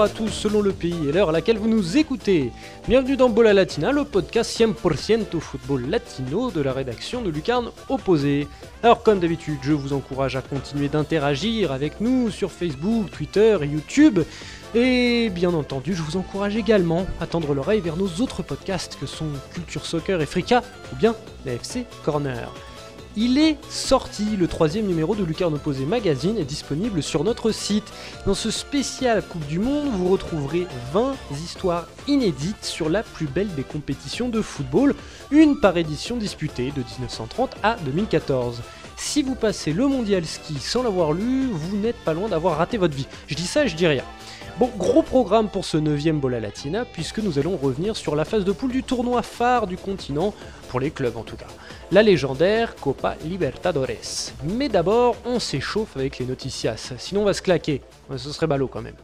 à tous selon le pays et l'heure à laquelle vous nous écoutez. Bienvenue dans Bola Latina, le podcast 100% football latino de la rédaction de Lucarne Opposée. Alors comme d'habitude, je vous encourage à continuer d'interagir avec nous sur Facebook, Twitter et YouTube. Et bien entendu, je vous encourage également à tendre l'oreille vers nos autres podcasts que sont Culture Soccer et Frika, ou bien la FC Corner. Il est sorti, le 3e numéro de Lucarne Opposée Magazine est disponible sur notre site. Dans ce spécial Coupe du Monde, vous retrouverez 20 histoires inédites sur la plus belle des compétitions de football, une par édition disputée de 1930 à 2014. Si vous passez le mondial ski sans l'avoir lu, vous n'êtes pas loin d'avoir raté votre vie. Je dis ça, je dis rien. Bon, gros programme pour ce 9e Bola Latina, puisque nous allons revenir sur la phase de poule du tournoi phare du continent, pour les clubs en tout cas, la légendaire Copa Libertadores. Mais d'abord, on s'échauffe avec les noticias, sinon on va se claquer, ce serait ballot quand même.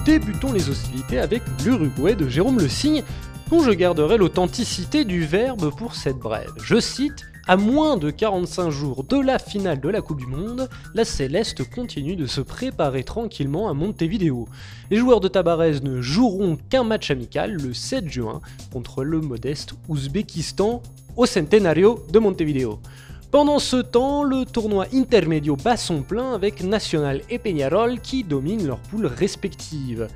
Débutons les hostilités avec l'Uruguay de Jérôme Le Signe, dont je garderai l'authenticité du verbe pour cette brève. Je cite « À moins de 45 jours de la finale de la Coupe du Monde, la Céleste continue de se préparer tranquillement à Montevideo. Les joueurs de Tabarez ne joueront qu'un match amical le 7 juin contre le modeste Ouzbékistan au Centenario de Montevideo. Pendant ce temps, le tournoi intermedio bat son plein avec Nacional et Peñarol qui dominent leurs poules respectives.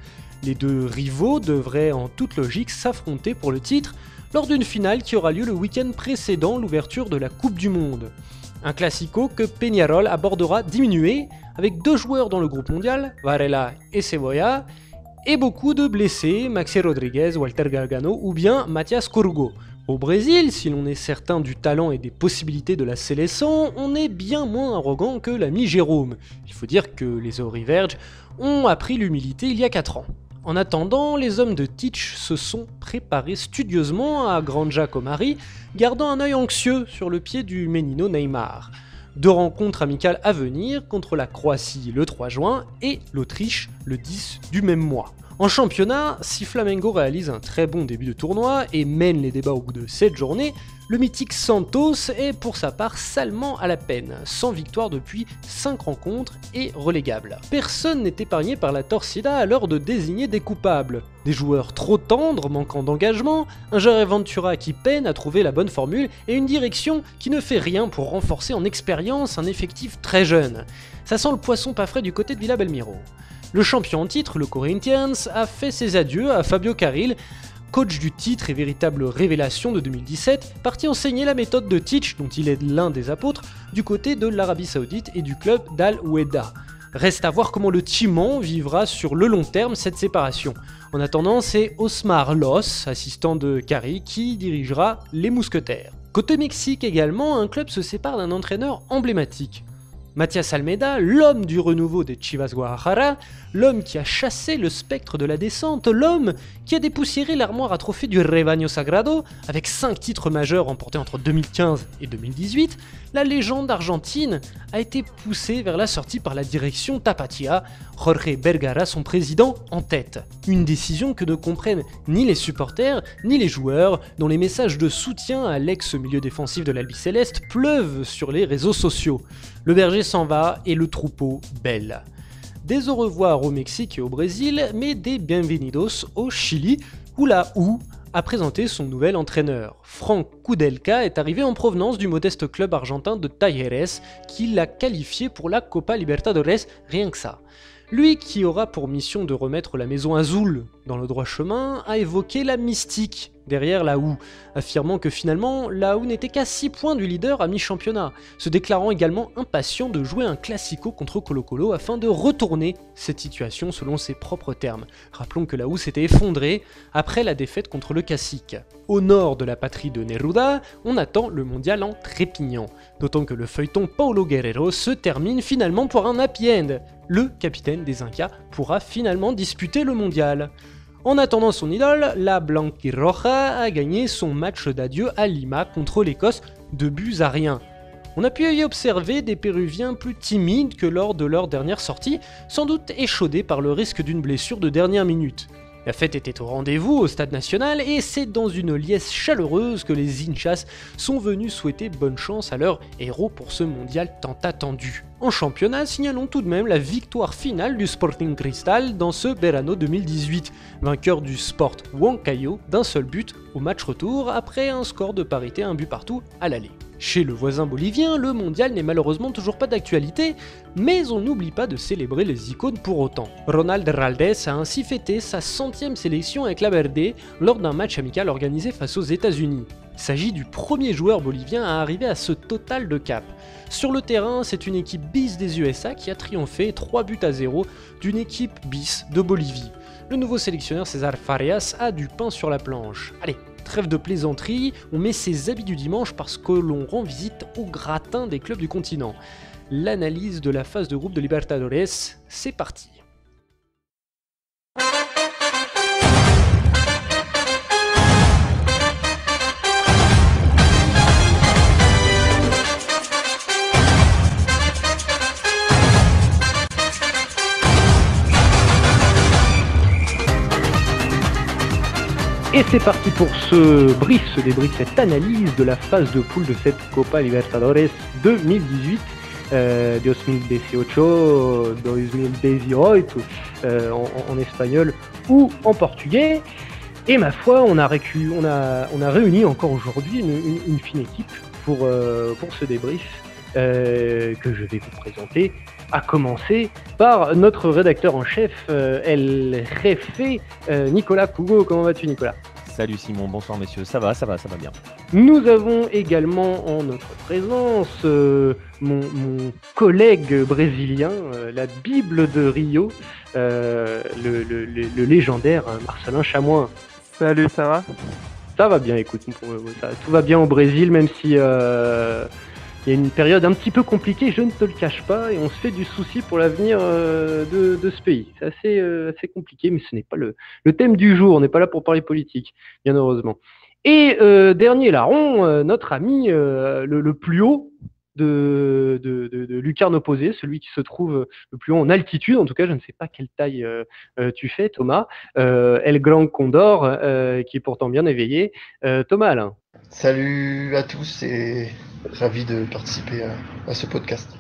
Les deux rivaux devraient en toute logique s'affronter pour le titre lors d'une finale qui aura lieu le week-end précédent l'ouverture de la Coupe du Monde. Un classico que Peñarol abordera diminué avec 2 joueurs dans le groupe mondial, Varela et Cebolla, et beaucoup de blessés, Maxi Rodriguez, Walter Gargano ou bien Mathias Corugo. Au Brésil, si l'on est certain du talent et des possibilités de la Seleção, on est bien moins arrogant que l'ami Jérôme. Il faut dire que les Auriverdes ont appris l'humilité il y a 4 ans. En attendant, les hommes de Tite se sont préparés studieusement à Granja Comari, gardant un œil anxieux sur le pied du Menino Neymar. 2 rencontres amicales à venir contre la Croatie le 3 juin et l'Autriche le 10 du même mois. En championnat, si Flamengo réalise un très bon début de tournoi et mène les débats au bout de 7 journées, le mythique Santos est pour sa part salement à la peine, sans victoire depuis 5 rencontres et relégable. Personne n'est épargné par la torcida à l'heure de désigner des coupables. Des joueurs trop tendres, manquant d'engagement, un Jair Ventura qui peine à trouver la bonne formule et une direction qui ne fait rien pour renforcer en expérience un effectif très jeune. Ça sent le poisson pas frais du côté de Villa Belmiro. Le champion en titre, le Corinthians, a fait ses adieux à Fabio Carril, coach du titre et véritable révélation de 2017, parti enseigner la méthode de Tite, dont il est l'un des apôtres, du côté de l'Arabie Saoudite et du club d'Al Wehda. Reste à voir comment le Timon vivra sur le long terme cette séparation. En attendant, c'est Osmar Los, assistant de Carril, qui dirigera les Mousquetaires. Côté Mexique également, un club se sépare d'un entraîneur emblématique. Matias Almeida, l'homme du renouveau des Chivas Guadalajara, l'homme qui a chassé le spectre de la descente, l'homme qui a dépoussiéré l'armoire à trophées du Rebaño Sagrado, avec 5 titres majeurs remportés entre 2015 et 2018, la légende argentine a été poussée vers la sortie par la direction Tapatia, Jorge Vergara, son président, en tête. Une décision que ne comprennent ni les supporters, ni les joueurs, dont les messages de soutien à l'ex-milieu défensif de l'Albiceleste pleuvent sur les réseaux sociaux. Le berger s'en va et le troupeau bêle. Des au revoir au Mexique et au Brésil, mais des bienvenidos au Chili, où la OU a présenté son nouvel entraîneur. Franck Koudelka est arrivé en provenance du modeste club argentin de Talleres, qui l'a qualifié pour la Copa Libertadores, rien que ça. Lui, qui aura pour mission de remettre la maison Azul dans le droit chemin, a évoqué la mystique derrière la OU, affirmant que finalement la OU n'était qu'à 6 points du leader à mi-championnat, se déclarant également impatient de jouer un classico contre Colo-Colo afin de retourner cette situation selon ses propres termes. Rappelons que la OU s'était effondrée après la défaite contre le Cacique. Au nord de la patrie de Neruda, on attend le mondial en trépignant, d'autant que le feuilleton Paulo Guerrero se termine finalement pour un happy end. Le capitaine des Incas pourra finalement disputer le mondial. En attendant son idole, la Blanquirroja a gagné son match d'adieu à Lima contre l'Écosse 2 buts à rien. On a pu y observer des Péruviens plus timides que lors de leur dernière sortie, sans doute échaudés par le risque d'une blessure de dernière minute. La fête était au rendez-vous au Stade National et c'est dans une liesse chaleureuse que les Hinchas sont venus souhaiter bonne chance à leurs héros pour ce mondial tant attendu. En championnat, signalons tout de même la victoire finale du Sporting Cristal dans ce Verano 2018, vainqueur du Sport Huancayo d'un seul but au match retour après un score de parité 1 but partout à l'aller. Chez le voisin bolivien, le mondial n'est malheureusement toujours pas d'actualité, mais on n'oublie pas de célébrer les icônes pour autant. Ronald Raldez a ainsi fêté sa 100e sélection avec la Verde lors d'un match amical organisé face aux États-Unis. Il s'agit du premier joueur bolivien à arriver à ce total de cap. Sur le terrain, c'est une équipe bis des USA qui a triomphé 3-0 d'une équipe bis de Bolivie. Le nouveau sélectionneur César Farias a du pain sur la planche. Allez, trêve de plaisanterie, on met ses habits du dimanche parce que l'on rend visite au gratin des clubs du continent. L'analyse de la phase de groupe de Libertadores, c'est parti. Et c'est parti pour ce débrief, cette analyse de la phase de poule de cette Copa Libertadores 2018, 2018 en espagnol ou en portugais. Et ma foi, on a réuni encore aujourd'hui une fine équipe pour ce débrief que je vais vous présenter, à commencer par notre rédacteur en chef, El Jefe, Nicolas Cougo. Comment vas-tu, Nicolas ? Salut Simon, bonsoir messieurs, ça va bien. Nous avons également en notre présence mon collègue brésilien, la Bible de Rio, le légendaire Marcelin Chamois. Salut, ça va ? Ça va bien, écoute, tout va bien au Brésil, même si il y a une période un petit peu compliquée, je ne te le cache pas, et on se fait du souci pour l'avenir de ce pays. C'est assez compliqué, mais ce n'est pas le thème du jour, on n'est pas là pour parler politique, bien heureusement. Et dernier larron, notre ami le plus haut de lucarne opposée, celui qui se trouve le plus haut en altitude, en tout cas je ne sais pas quelle taille tu fais, Thomas, El Grand Condor, qui est pourtant bien éveillé. Thomas, Alain. Salut à tous et ravi de participer à ce podcast.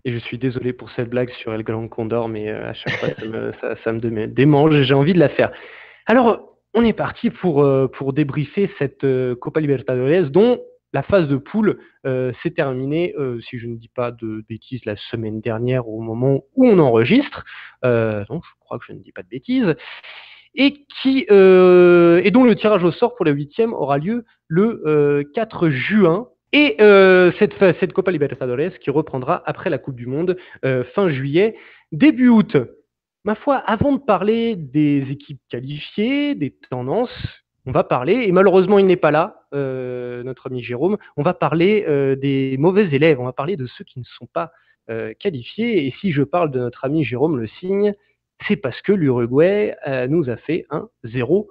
Et je suis désolé pour cette blague sur El Grand Condor, mais à chaque fois ça me démange et j'ai envie de la faire. Alors, on est parti pour débriefer cette Copa Libertadores dont la phase de poule s'est terminée, si je ne dis pas de bêtises, la semaine dernière au moment où on enregistre. Donc, je crois que je ne dis pas de bêtises. Et dont le tirage au sort pour la 8e aura lieu le 4 juin. Et cette Copa Libertadores qui reprendra après la Coupe du Monde fin juillet, début août. Ma foi, avant de parler des équipes qualifiées, des tendances, on va parler, et malheureusement il n'est pas là, notre ami Jérôme, on va parler des mauvais élèves, on va parler de ceux qui ne sont pas qualifiés. Et si je parle de notre ami Jérôme Le Signe, c'est parce que l'Uruguay nous a fait un 0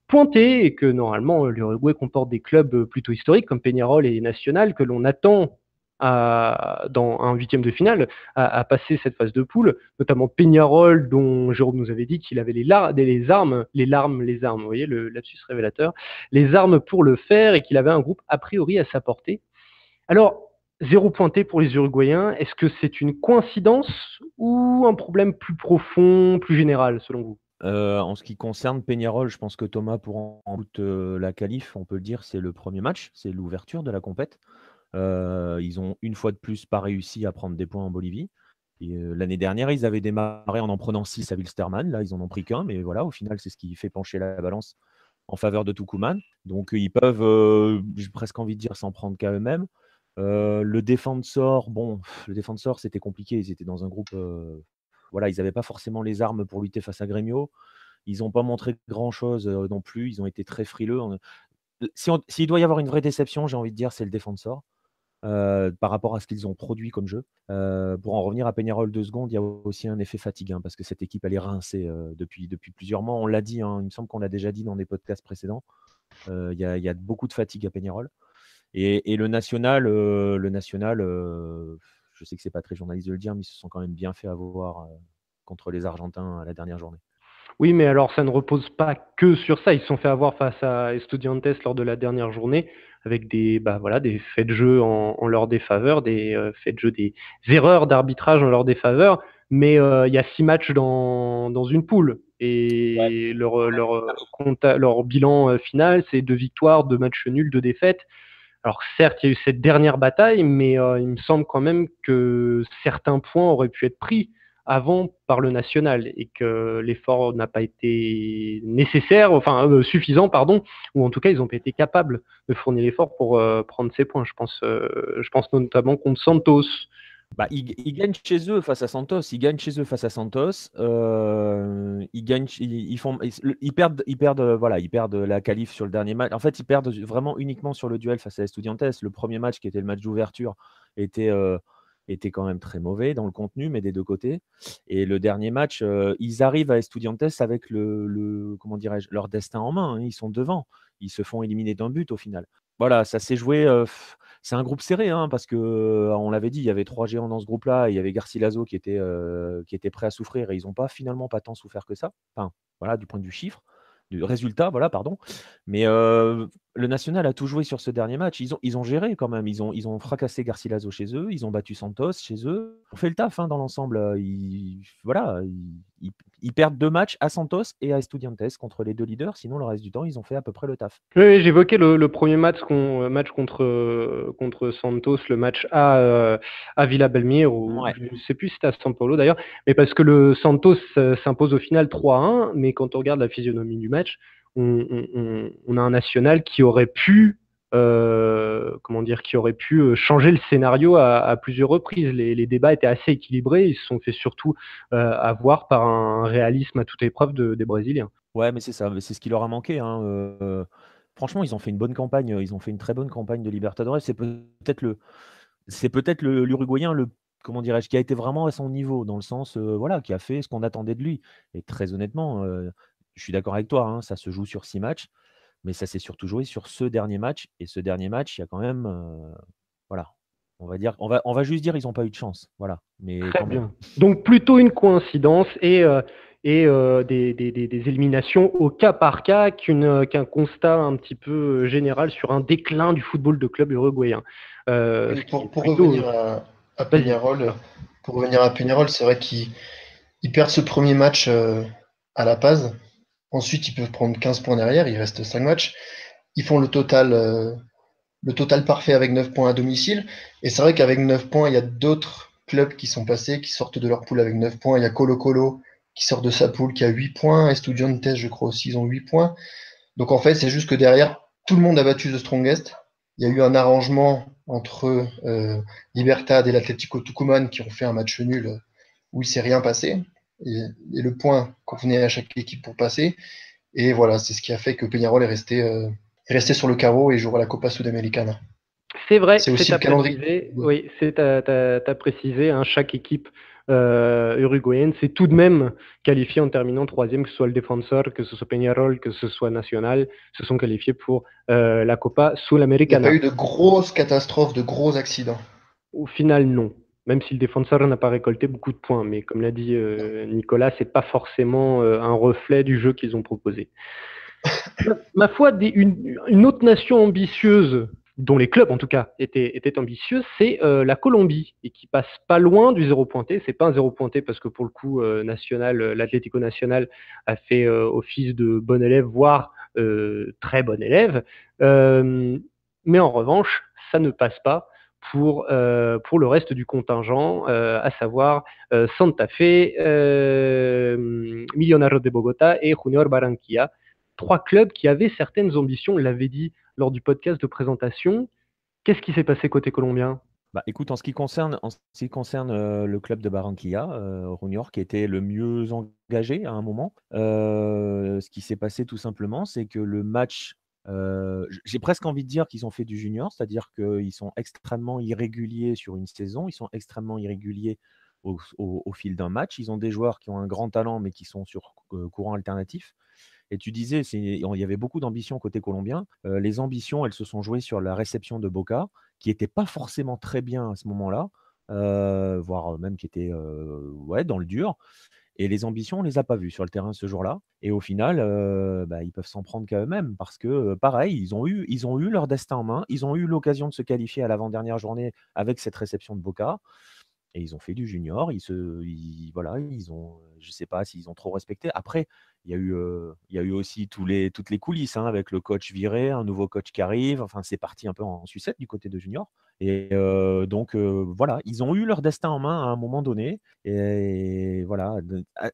pointé et que normalement l'Uruguay comporte des clubs plutôt historiques comme Peñarol et Nacional que l'on attend dans un 8e de finale à passer cette phase de poule, notamment Peñarol dont Jérôme nous avait dit qu'il avait les armes, vous voyez le lapsus révélateur, les armes pour le faire et qu'il avait un groupe a priori à sa portée. Alors, 0 pointé pour les Uruguayens, est-ce que c'est une coïncidence ou un problème plus profond, plus général selon vous ? En ce qui concerne Peñarol, je pense que Thomas pourra en doute la qualif, on peut le dire, c'est le premier match, c'est l'ouverture de la compète. Ils ont une fois de plus pas réussi à prendre des points en Bolivie. Et, l'année dernière, ils avaient démarré en prenant 6 à Wilstermann. Là, ils en ont pris qu'un, mais voilà, au final, c'est ce qui fait pencher la balance en faveur de Tucumán. Donc, ils peuvent, j'ai presque envie de dire, s'en prendre qu'à eux-mêmes. Le Defensor, c'était compliqué. Ils étaient dans un groupe, voilà, ils n'avaient pas forcément les armes pour lutter face à Grêmio. Ils n'ont pas montré grand-chose non plus. Ils ont été très frileux. S'il doit y avoir une vraie déception, j'ai envie de dire, c'est le Defensor. Par rapport à ce qu'ils ont produit comme jeu. Pour en revenir à Peñarol 2 secondes, il y a aussi un effet fatigue, parce que cette équipe elle est rincée depuis plusieurs mois. On l'a dit, il me semble qu'on l'a déjà dit dans des podcasts précédents. Il y a beaucoup de fatigue à Peñarol. Et le national, je sais que c'est pas très journaliste de le dire, mais ils se sont quand même bien fait avoir contre les Argentins à la dernière journée. Oui, mais alors ça ne repose pas que sur ça. Ils se sont fait avoir face à Estudiantes lors de la dernière journée avec des faits de jeu en leur défaveur, des faits de jeu, des erreurs d'arbitrage en leur défaveur. Mais il y a 6 matchs dans une poule et leur bilan final, c'est 2 victoires, 2 matchs nuls, 2 défaites. Alors certes, il y a eu cette dernière bataille, mais il me semble quand même que certains points auraient pu être pris avant par le national et que l'effort n'a pas été nécessaire, enfin suffisant, pardon, ou en tout cas ils n'ont pas été capables de fournir l'effort pour prendre ces points. Je pense notamment contre Santos. Ils gagnent chez eux face à Santos. Ils gagnent chez eux face à Santos. Ils gagnent, ils perdent, voilà, ils perdent la qualif sur le dernier match. En fait, ils perdent vraiment uniquement sur le duel face à Estudiantes. Le premier match, qui était le match d'ouverture, était quand même très mauvais dans le contenu, mais des deux côtés. Et le dernier match, ils arrivent à Estudiantes avec comment dirais-je, leur destin en main. Ils sont devant. Ils se font éliminer d'un but au final. Voilà, ça s'est joué. C'est un groupe serré, hein, parce que on l'avait dit, il y avait 3 géants dans ce groupe-là. Il y avait Garcilaso qui était prêt à souffrir et ils n'ont pas finalement pas tant souffert que ça. Enfin, voilà, du point de vue chiffre, du résultat, voilà, pardon. Mais le national a tout joué sur ce dernier match. Ils ont géré quand même. Ils ont fracassé Garcilaso chez eux. Ils ont battu Santos chez eux. On fait le taf, hein, dans l'ensemble. Voilà, ils perdent 2 matchs à Santos et à Estudiantes contre les deux leaders. Sinon, le reste du temps, ils ont fait à peu près le taf. Oui, j'évoquais le premier match contre Santos, le match à Villa Belmire, ou Ouais. je ne sais plus si c'était à São Paulo d'ailleurs, mais parce que le Santos s'impose au final 3-1, mais quand on regarde la physionomie du match, on a un national qui aurait pu, changer le scénario à plusieurs reprises. Les débats étaient assez équilibrés, ils se sont fait surtout avoir par un réalisme à toute épreuve des Brésiliens. Ouais, mais c'est ça, mais c'est ce qui leur a manqué, hein. Franchement, ils ont fait une bonne campagne, ils ont fait une très bonne campagne de Libertadores. C'est peut-être l'Uruguayen, comment dirais-je, qui a été vraiment à son niveau, dans le sens, voilà, qui a fait ce qu'on attendait de lui. Et très honnêtement, je suis d'accord avec toi, hein, ça se joue sur 6 matchs, mais ça s'est surtout joué sur ce dernier match. Et ce dernier match, il y a quand même, voilà, on va juste dire ils n'ont pas eu de chance, voilà, mais Très quand même. bien. Donc plutôt une coïncidence et des éliminations au cas par cas qu'un constat un petit peu général sur un déclin du football de club uruguayen. Ce Oui, qui est pour plutôt... revenir à Vas-y. Peñarol, c'est vrai qu'ils perdent ce premier match à La Paz. Ensuite, ils peuvent prendre 15 points derrière, il reste 5 matchs. Ils font le total parfait avec 9 points à domicile. Et c'est vrai qu'avec 9 points, il y a d'autres clubs qui sont passés, qui sortent de leur poule avec 9 points. Il y a Colo-Colo qui sort de sa poule, qui a 8 points. Estudiantes, je crois aussi, ils ont 8 points. Donc en fait, c'est juste que derrière, tout le monde a battu The Strongest. Il y a eu un arrangement entre Libertad et l'Atlético Tucumán qui ont fait un match nul où il s'est rien passé. Et le point convenait à chaque équipe pour passer. Et voilà, c'est ce qui a fait que Peñarol est resté sur le carreau et jouera la Copa Sudamericana. C'est vrai, C'est aussi c'est le à calendrier. préciser. Oui, t'as précisé, hein, chaque équipe uruguayenne s'est tout de même qualifiée en terminant troisième, que ce soit le Defensor, que ce soit Peñarol, que ce soit Nacional, se sont qualifiés pour la Copa Il n'y a pas Sudamericana. eu de grosses catastrophes, de gros accidents. Au final, non. Même si le défenseur n'a pas récolté beaucoup de points, mais comme l'a dit Nicolas, c'est pas forcément un reflet du jeu qu'ils ont proposé. Ma foi, une autre nation ambitieuse, dont les clubs en tout cas étaient ambitieux, c'est la Colombie, et qui passe pas loin du zéro pointé. C'est pas un zéro pointé parce que pour le coup, l'Atlético Nacional a fait office de bon élève, voire très bon élève. Mais en revanche, ça ne passe pas pour le reste du contingent, à savoir Santa Fe, Millonarios de Bogota et Junior Barranquilla. 3 clubs qui avaient certaines ambitions, on l'avait dit lors du podcast de présentation. Qu'est-ce qui s'est passé côté colombien? Écoute, en ce qui concerne le club de Barranquilla, Junior, qui était le mieux engagé à un moment, ce qui s'est passé tout simplement, c'est que le match, j'ai presque envie de dire qu'ils ont fait du junior, c'est-à-dire qu'ils sont extrêmement irréguliers sur une saison, ils sont extrêmement irréguliers au fil d'un match. Ils ont des joueurs qui ont un grand talent, mais qui sont sur courant alternatif. Et tu disais, il y avait beaucoup d'ambitions côté colombien. Les ambitions, elles se sont jouées sur la réception de Boca, qui n'était pas forcément très bien à ce moment-là, voire même qui était dans le dur. Et les ambitions, on ne les a pas vues sur le terrain ce jour-là. Et au final, ils peuvent s'en prendre qu'à eux-mêmes parce que, pareil, ils ont eu leur destin en main. Ils ont eu l'occasion de se qualifier à l'avant-dernière journée avec cette réception de Boca. Et ils ont fait du junior. Je ne sais pas s'ils ont trop respecté. Après, il y a eu aussi toutes les coulisses avec le coach viré, un nouveau coach qui arrive. Enfin, c'est parti un peu en sucette du côté de junior. Et donc, voilà, ils ont eu leur destin en main à un moment donné. Et voilà,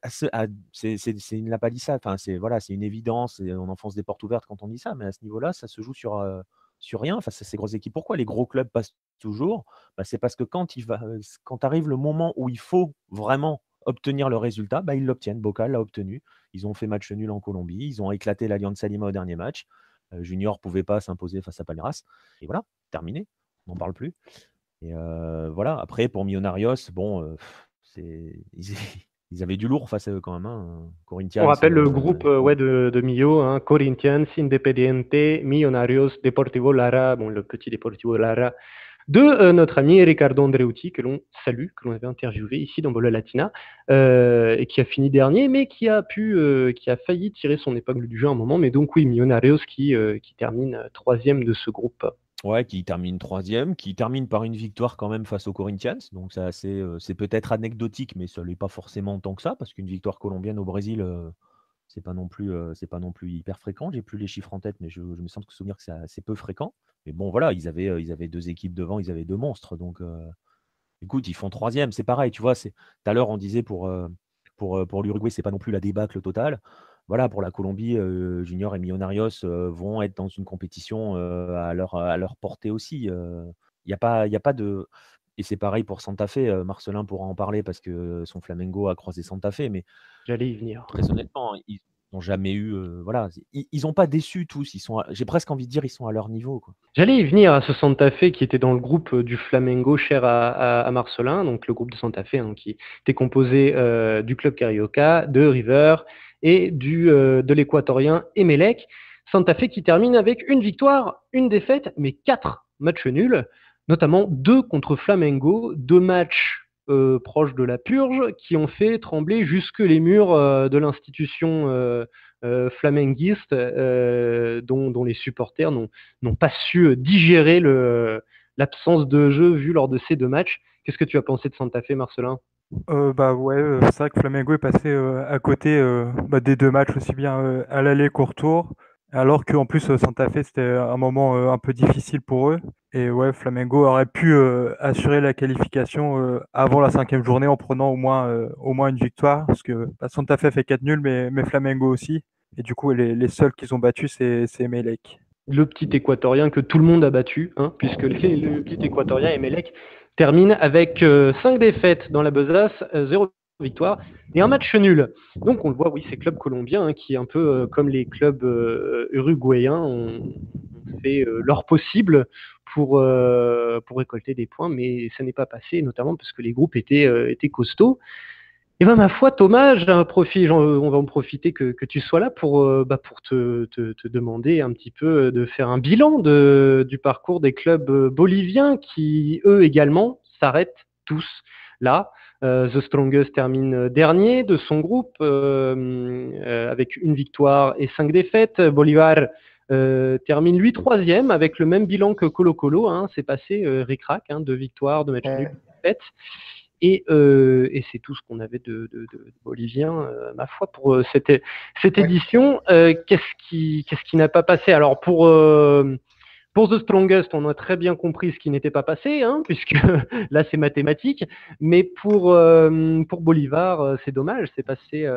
c'est une lapalissade. Enfin, c'est une évidence. Et on enfonce des portes ouvertes quand on dit ça. Mais à ce niveau-là, ça se joue sur rien face à ces grosses équipes. Pourquoi les gros clubs passent toujours? C'est parce que quand arrive le moment où il faut vraiment obtenir le résultat, ils l'obtiennent. Boca l'a obtenu. Ils ont fait match nul en Colombie. Ils ont éclaté l'Alianza Lima au dernier match. Junior ne pouvait pas s'imposer face à Palmeiras. Et voilà, terminé. On n'en parle plus. Et voilà. Après, pour Millonarios, ils avaient du lourd face à eux quand même. Corinthians, On rappelle le groupe de Millo, Corinthians, Independiente, Millonarios, Deportivo Lara, le petit Deportivo Lara, de notre ami Ricardo Andreuti, que l'on salue, que l'on avait interviewé ici dans Bola Latina, et qui a fini dernier, mais qui a failli tirer son épingle du jeu à un moment. Mais donc oui, Millonarios qui termine 3e de ce groupe. Ouais, qui termine 3e, qui termine par une victoire quand même face aux Corinthians. Donc c'est peut-être anecdotique, mais ça ne l'est pas forcément tant que ça, parce qu'une victoire colombienne au Brésil, c'est pas non plus hyper fréquent. J'ai plus les chiffres en tête, mais je me semble souvenir que c'est assez peu fréquent. Mais bon, voilà, ils avaient 2 équipes devant, ils avaient 2 monstres. Donc, écoute, ils font 3e, c'est pareil. Tu vois, tout à l'heure, on disait pour l'Uruguay, c'est pas non plus la débâcle totale. Voilà, pour la Colombie, Junior et Millonarios vont être dans une compétition à leur portée aussi. Il n'y a pas de. Et c'est pareil pour Santa Fe. Marcelin pourra en parler parce que son Flamengo a croisé Santa Fe. Mais j'allais y venir. Très honnêtement, ils n'ont jamais eu. Voilà, ils n'ont pas déçu tous. J'ai presque envie de dire, ils sont à leur niveau, quoi. J'allais y venir à ce Santa Fe qui était dans le groupe du Flamengo cher à Marcelin, donc le groupe de Santa Fe qui était composé du club Carioca, de River et de l'équatorien Emelec. Santa Fe qui termine avec une victoire, une défaite, mais 4 matchs nuls, notamment 2 contre Flamengo, 2 matchs proches de la purge qui ont fait trembler jusque les murs de l'institution flamenguiste dont les supporters n'ont pas su digérer l'absence de jeu vue lors de ces 2 matchs. Qu'est-ce que tu as pensé de Santa Fe, Marcelin? C'est vrai que Flamengo est passé à côté des 2 matchs, aussi bien à l'aller qu'au retour, alors qu'en plus Santa Fe c'était un moment un peu difficile pour eux. Et ouais, Flamengo aurait pu assurer la qualification avant la 5e journée en prenant au moins une victoire, parce que Santa Fe fait 4 nuls, mais Flamengo aussi. Et du coup, les seuls qu'ils ont battus, c'est Emelec. Le petit équatorien que tout le monde a battu, puisque le petit équatorien Emelec termine avec 5 défaites dans la besace, 0 victoire et un match nul. Donc on le voit, oui, ces clubs colombiens qui, un peu comme les clubs uruguayens, ont fait leur possible pour récolter des points, mais ça n'est pas passé, notamment parce que les groupes étaient costauds. Et ma foi, Thomas, on va en profiter que tu sois là pour te demander un petit peu de faire un bilan du parcours des clubs boliviens qui, eux également, s'arrêtent tous là. The Strongest termine dernier de son groupe avec une victoire et 5 défaites. Bolivar termine lui 3e avec le même bilan que Colo Colo. C'est passé ric-rac, 2 victoires, 2 matchs nuls, 2 défaites. Et c'est tout ce qu'on avait de bolivien, ma foi, pour cette édition. Qu'est-ce qui n'a pas passé? Alors pour The Strongest, on a très bien compris ce qui n'était pas passé, puisque là c'est mathématique. Mais pour Bolivar, c'est dommage, c'est passé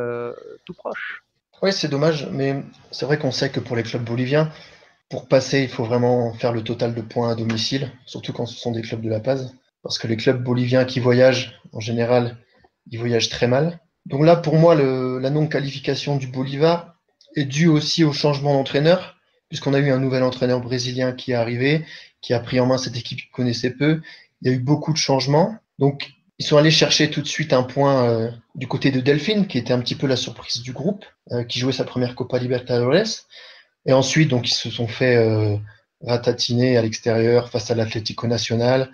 tout proche. Oui, c'est dommage, mais c'est vrai qu'on sait que pour les clubs boliviens, pour passer, il faut vraiment faire le total de points à domicile, surtout quand ce sont des clubs de La Paz. Parce que les clubs boliviens qui voyagent, en général, ils voyagent très mal. Donc là, pour moi, la non-qualification du Bolivar est due aussi au changement d'entraîneur, puisqu'on a eu un nouvel entraîneur brésilien qui est arrivé, qui a pris en main cette équipe qu'il connaissait peu. Il y a eu beaucoup de changements. Donc, Ils sont allés chercher tout de suite un point du côté de Delfín, qui était un petit peu la surprise du groupe, qui jouait sa première Copa Libertadores. Et ensuite, donc, ils se sont fait ratatiner à l'extérieur face à l'Atlético Nacional.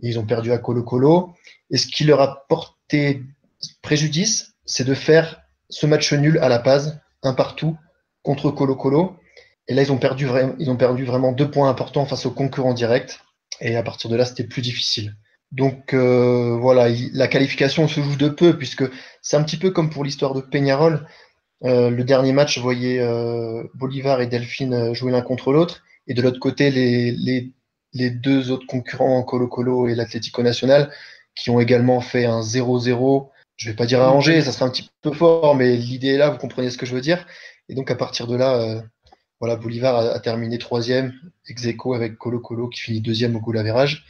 Et ils ont perdu à Colo-Colo. Et ce qui leur a porté préjudice, c'est de faire ce match nul à La Paz, un partout, contre Colo-Colo. Et là, ils ont perdu vraiment 2 points importants face aux concurrents directs. Et à partir de là, c'était plus difficile. Donc voilà, la qualification se joue de peu, puisque c'est un petit peu comme pour l'histoire de Peñarol. Le dernier match voyait Bolívar et Delfín jouer l'un contre l'autre. Et de l'autre côté, les 2 autres concurrents, Colo-Colo et l'Atlético Nacional, qui ont également fait un 0-0. Je vais pas dire arrangé, ça serait un petit peu fort, mais l'idée est là, vous comprenez ce que je veux dire. Et donc à partir de là, voilà, Bolívar a terminé 3e, ex-aequo avec Colo-Colo qui finit 2e au goal average.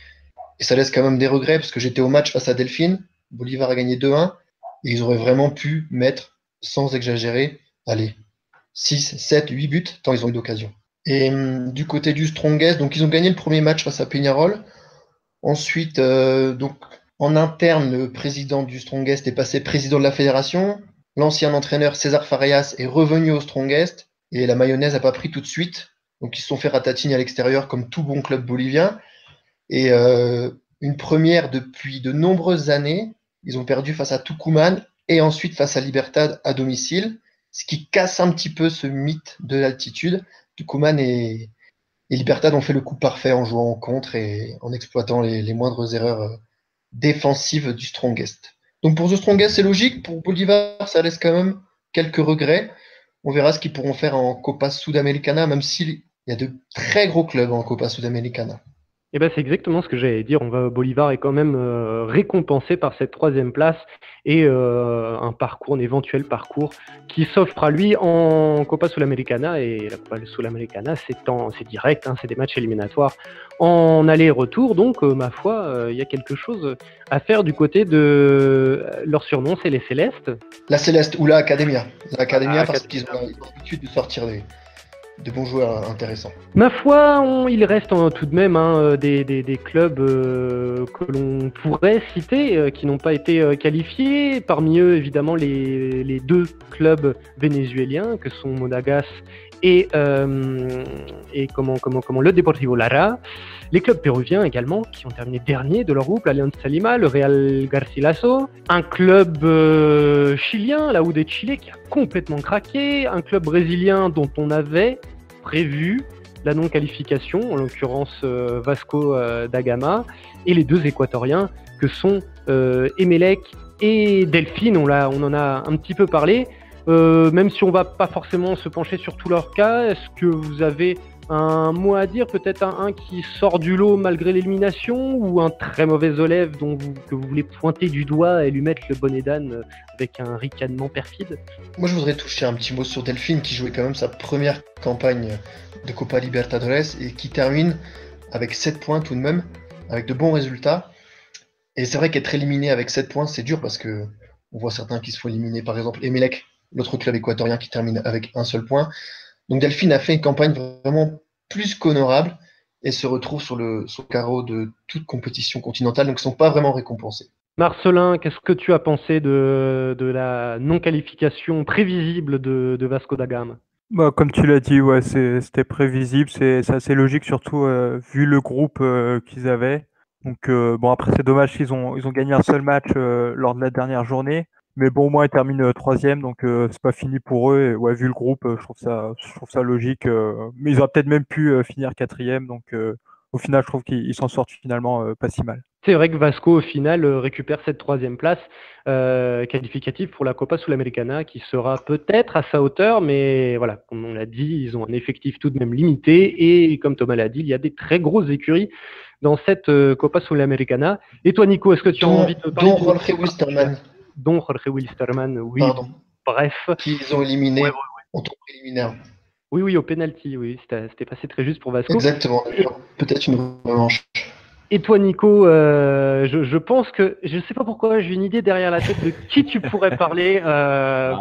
Et ça laisse quand même des regrets, parce que j'étais au match face à Delfín, Bolívar a gagné 2-1, et ils auraient vraiment pu mettre, sans exagérer, allez, 6, 7, 8 buts, tant ils ont eu d'occasion. Et du côté du Strongest, donc ils ont gagné le premier match face à Peñarol. Ensuite, donc en interne, le président du Strongest est passé président de la fédération. L'ancien entraîneur César Farias est revenu au Strongest, et la mayonnaise n'a pas pris tout de suite. Donc ils se sont fait ratatiner à l'extérieur comme tout bon club bolivien. Et une première depuis de nombreuses années, ils ont perdu face à Tucumán et ensuite face à Libertad à domicile, ce qui casse un petit peu ce mythe de l'altitude. Tucumán et Libertad ont fait le coup parfait en jouant en contre et en exploitant les moindres erreurs défensives du Strongest. Donc pour The Strongest, c'est logique. Pour Bolívar, ça laisse quand même quelques regrets. On verra ce qu'ils pourront faire en Copa Sudamericana, même s'il y a de très gros clubs en Copa Sudamericana. Eh ben, c'est exactement ce que j'allais dire. Bolívar est quand même récompensé par cette 3e place et un éventuel parcours qui s'offre à lui en Copa Sudamericana. Et la Copa Sudamericana, c'est direct, hein, c'est des matchs éliminatoires en aller-retour. Donc, ma foi, il y a quelque chose à faire du côté de leur surnom, c'est les Célestes. La Céleste ou la Academia. L'Academia parce qu'ils ont l'habitude de sortir de bons joueurs intéressants. Ma foi, il reste tout de même des clubs que l'on pourrait citer, qui n'ont pas été qualifiés. Parmi eux, évidemment, les 2 clubs vénézuéliens, que sont Monagas et le Deportivo Lara. Les clubs péruviens également, qui ont terminé dernier de leur groupe, l'Alianza Lima, le Real Garcilaso. Un club chilien, la U de Chile, qui a complètement craqué. Un club brésilien dont on avait prévu la non-qualification, en l'occurrence Vasco da Gama. Et les 2 équatoriens, que sont Emelec et Delfín. On en a un petit peu parlé. Même si on va pas forcément se pencher sur tout leur cas, est-ce que vous avez un mot à dire, peut-être un qui sort du lot malgré l'élimination, ou un très mauvais élève que vous voulez pointer du doigt et lui mettre le bonnet d'âne avec un ricanement perfide? Moi, je voudrais toucher un petit mot sur Delfín, qui jouait quand même sa première campagne de Copa Libertadores et qui termine avec 7 points tout de même, avec de bons résultats. Et c'est vrai qu'être éliminé avec 7 points, c'est dur, parce que on voit certains qui se font éliminer, par exemple Emelec, l'autre club équatorien, qui termine avec un seul point. Donc Delfín a fait une campagne vraiment plus qu'honorable et se retrouve sur le carreau de toute compétition continentale, donc ils ne sont pas vraiment récompensés. Marcelin, qu'est-ce que tu as pensé de la non-qualification prévisible de Vasco da Gama? Bah, comme tu l'as dit, ouais, c'était prévisible, c'est assez logique, surtout vu le groupe qu'ils avaient. Donc bon, après c'est dommage qu'ils ont gagné un seul match lors de la dernière journée. Mais bon, au moins, ils terminent 3e, donc c'est pas fini pour eux. Et ouais, vu le groupe, je trouve ça logique. Mais ils auraient peut-être même pu finir 4e, donc au final, je trouve qu'ils s'en sortent finalement pas si mal. C'est vrai que Vasco, au final, récupère cette 3e place qualificative pour la Copa Sudamericana, qui sera peut-être à sa hauteur, mais voilà, comme on l'a dit, ils ont un effectif tout de même limité, et comme Thomas l'a dit, il y a des très grosses écuries dans cette Copa Sudamericana. Et toi, Nico, est-ce que tu as envie de parler dont Jorge Wilstermann. Dont Jorge Wilstermann, oui. Pardon. Bref. Qu'ils ont éliminé en tour préliminaire. Oui, au penalty, oui. C'était passé très juste pour Vasco. Exactement. Peut-être une revanche. Et toi, Nico, je pense que, je ne sais pas pourquoi, j'ai une idée derrière la tête de qui tu pourrais parler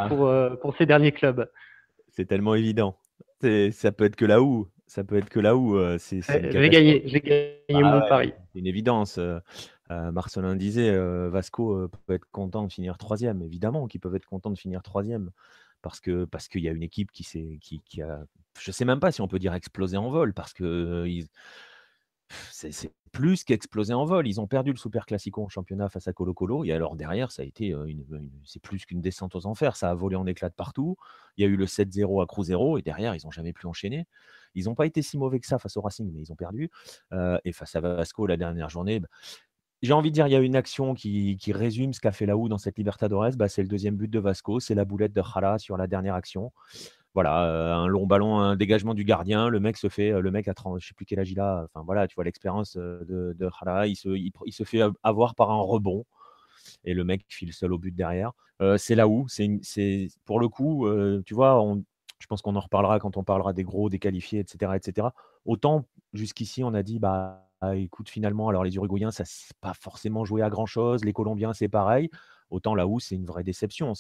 pour ces derniers clubs. C'est tellement évident. Ça peut être que la U. Ça peut être que là où c'est une catastrophe. J'ai gagné Ah mon ouais, pari. c'est une évidence. Marcelin disait, Vasco peut être content de finir troisième. Évidemment qu'ils peuvent être contents de finir troisième parce qu'il y a une équipe qui a, je sais même pas si on peut dire explosé en vol parce que c'est plus qu'explosé en vol. Ils ont perdu le Super Classico en championnat face à Colo-Colo et alors derrière, ça a été c'est plus qu'une descente aux enfers. Ça a volé en éclats de partout. Il y a eu le 7-0 à Cruzeiro et derrière, ils n'ont jamais plus enchaîné. Ils n'ont pas été si mauvais que ça face au Racing, mais ils ont perdu. Et face à Vasco, la dernière journée, j'ai envie de dire, il y a une action qui résume ce qu'a fait Laou dans cette Libertadores. C'est le deuxième but de Vasco, c'est la boulette de Jara sur la dernière action. Voilà, un long ballon, un dégagement du gardien. Le mec a 30, je sais plus quel âge il a. Enfin voilà, tu vois l'expérience de Jara. Il se fait avoir par un rebond et le mec file seul au but derrière. C'est Laou. C'est pour le coup, tu vois, je pense qu'on en reparlera quand on parlera des gros, des qualifiés, etc., etc. Autant jusqu'ici, on a dit, écoute, finalement, alors les Uruguayens, ça c'est pas forcément joué à grand chose. Les Colombiens, c'est pareil. Autant Laou, c'est une vraie déception.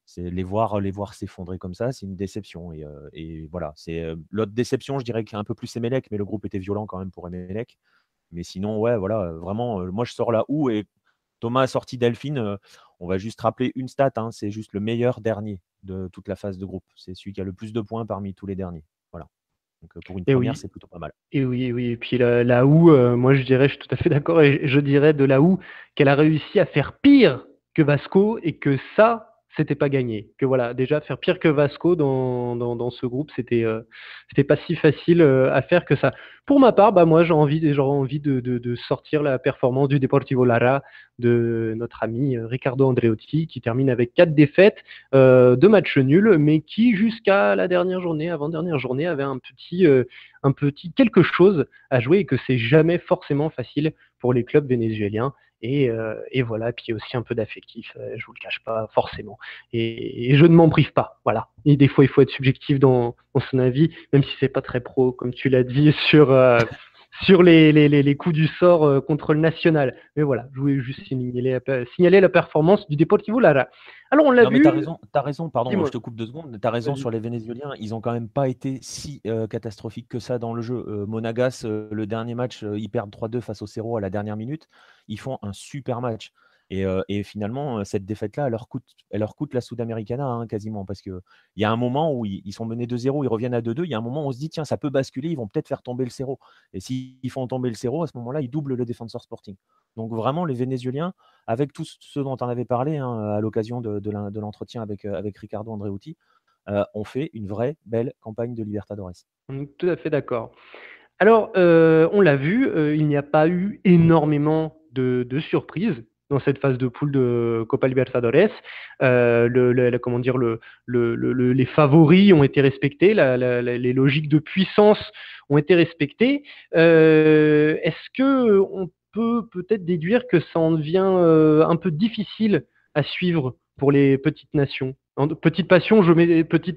C'est les voir s'effondrer comme ça, c'est une déception. Et voilà, c'est l'autre déception, je dirais, qui est un peu plus Emelec, mais le groupe était violent quand même pour Emelec. Mais sinon, ouais, voilà, vraiment, moi je sors Laou et Thomas a sorti Delphine. On va juste rappeler une stat, hein, c'est juste le meilleur dernier de toute la phase de groupe. C'est celui qui a le plus de points parmi tous les derniers. Voilà. Donc pour une Et première, oui. c'est plutôt pas mal. Et oui, oui. Et puis la Houe, moi je dirais, je suis tout à fait d'accord, et je dirais de la Houe qu'elle a réussi à faire pire que Vasco et que ça, c'était pas gagné. Que voilà, déjà faire pire que Vasco dans ce groupe, c'était pas si facile à faire que ça. Pour ma part, moi j'aurais envie de sortir la performance du Deportivo Lara de notre ami Ricardo Andreotti qui termine avec 4 défaites, 2 matchs nuls, mais qui jusqu'à la dernière journée, avant-dernière journée, avait un petit quelque chose à jouer et que c'est jamais forcément facile pour les clubs vénézuéliens. Et voilà, puis aussi un peu d'affectif, je vous le cache pas forcément. Et je ne m'en prive pas, voilà. Et des fois, il faut être subjectif dans son avis, même si c'est pas très pro, comme tu l'as dit, sur les coups du sort contre le national. Mais voilà, je voulais juste signaler la performance du Deportivo Lara. Alors, on l'a Non, mais vu. t'as raison, pardon, Dis-moi. je te coupe 2 secondes. T'as raison Vas-y. sur les Vénézuéliens, ils ont quand même pas été si catastrophiques que ça dans le jeu. Monagas, le dernier match, ils perdent 3-2 face au Cerro à la dernière minute. Ils font un super match. Et finalement, cette défaite-là, elle leur coûte la Sudamericana, hein, quasiment, parce qu'il y a un moment où ils sont menés 2-0, ils reviennent à 2-2. Il y a un moment où on se dit, tiens, ça peut basculer, ils vont peut-être faire tomber le Cerro. Et s'ils font tomber le Cerro, à ce moment-là, ils doublent le Defensor Sporting. Donc vraiment, les Vénézuéliens, avec tout ce dont on avait parlé à l'occasion de l'entretien avec Ricardo Andreotti, ont fait une vraie belle campagne de Libertadores. On est tout à fait d'accord. Alors, on l'a vu, il n'y a pas eu énormément de surprises dans cette phase de poule de Copa Libertadores. Comment dire, les favoris ont été respectés, les logiques de puissance ont été respectées. Est-ce que on peut peut-être déduire que ça en devient un peu difficile à suivre pour les petites nations? Petite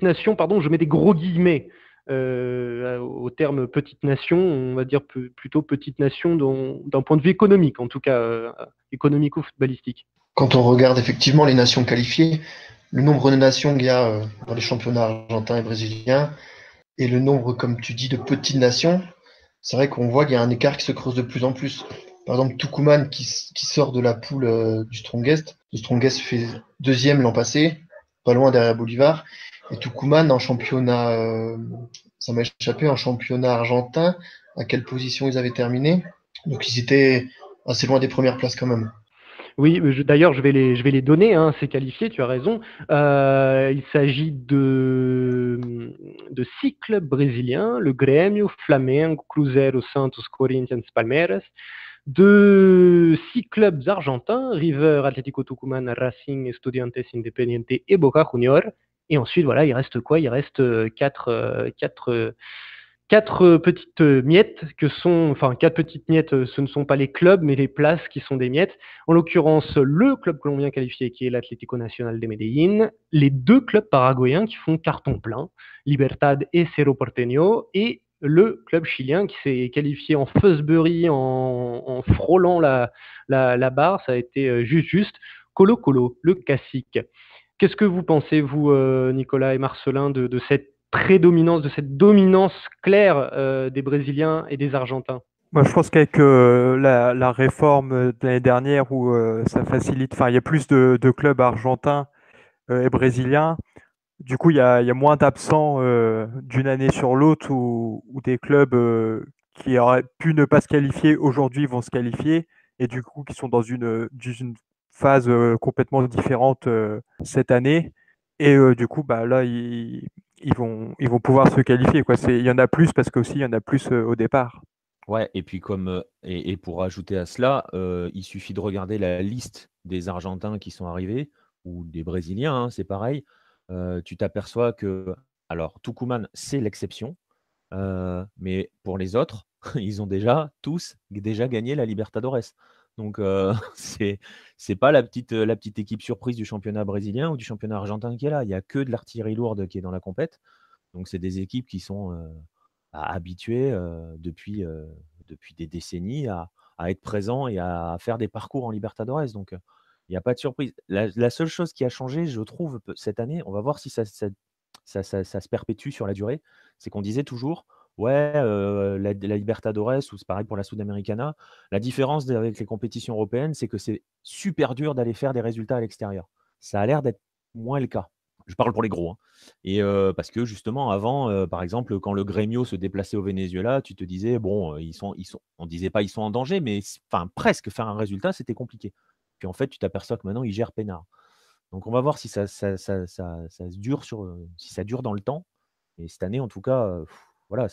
nation, pardon, je mets des gros guillemets au terme petite nation, on va dire plutôt petite nation d'un point de vue économique, en tout cas économico-footballistique. Quand on regarde effectivement les nations qualifiées, le nombre de nations qu'il y a dans les championnats argentins et brésiliens, et le nombre, comme tu dis, de petites nations, c'est vrai qu'on voit qu'il y a un écart qui se creuse de plus en plus. Par exemple, Tucumán qui sort de la poule du Strongest. Le Strongest fait deuxième l'an passé, pas loin derrière Bolivar. Et Tucumán en championnat, ça m'a échappé, en championnat argentin, à quelle position ils avaient terminé. Donc ils étaient assez loin des premières places quand même. Oui, d'ailleurs, je vais les donner, hein, c'est qualifié, tu as raison. Il s'agit de 6 clubs brésiliens, le Grêmio, Flamengo, Cruzeiro, Santos, Corinthians, Palmeiras. De 6 clubs argentins, River, Atlético Tucumán, Racing, Estudiantes, Independiente et Boca Juniors. Et ensuite, voilà, il reste quoi? Il reste 4 petites miettes enfin 4 petites miettes, ce ne sont pas les clubs, mais les places qui sont des miettes. En l'occurrence, le club colombien qualifié qui est l'Atlético Nacional de Medellín, les 2 clubs paraguayens qui font carton plein, Libertad et Cerro Porteño, et le club chilien qui s'est qualifié en Fosbury en frôlant la barre, ça a été juste, Colo-Colo, le cacique. Qu'est-ce que vous pensez, vous, Nicolas et Marcelin, de cette prédominance, de cette dominance claire des Brésiliens et des Argentins? Moi, je pense qu'avec la réforme de l'année dernière où ça facilite, enfin, il y a plus de clubs argentins et brésiliens. Du coup, il y a moins d'absents d'une année sur l'autre où des clubs qui auraient pu ne pas se qualifier aujourd'hui vont se qualifier et du coup qui sont dans une phase complètement différente cette année. Et du coup, bah, là, ils vont pouvoir se qualifier, quoi. Il y en a plus parce qu'aussi il y en a plus au départ. Ouais, et puis et pour ajouter à cela, il suffit de regarder la liste des Argentins qui sont arrivés, ou des Brésiliens, hein, c'est pareil. Tu t'aperçois que, alors, Tucumán, c'est l'exception, mais pour les autres, ils ont tous déjà gagné la Libertadores. Donc, c'est pas la petite équipe surprise du championnat brésilien ou du championnat argentin qui est là. Il n'y a que de l'artillerie lourde qui est dans la compète. Donc, c'est des équipes qui sont habituées depuis des décennies à être présents et à faire des parcours en Libertadores. Donc, il n'y a pas de surprise. La seule chose qui a changé, je trouve, cette année, on va voir si ça se perpétue sur la durée, c'est qu'on disait toujours, ouais, la Libertadores, ou c'est pareil pour la Sudamericana, la différence avec les compétitions européennes, c'est que c'est super dur d'aller faire des résultats à l'extérieur. Ça a l'air d'être moins le cas. Je parle pour les gros, hein. Et parce que justement, avant, par exemple, quand le Grêmio se déplaçait au Venezuela, tu te disais, bon, on disait pas ils sont en danger, mais enfin, presque faire un résultat, c'était compliqué. Puis en fait, tu t'aperçois que maintenant, ils gèrent peinard. Donc on va voir si ça se dure si ça dure dans le temps. Et cette année, en tout cas, voilà,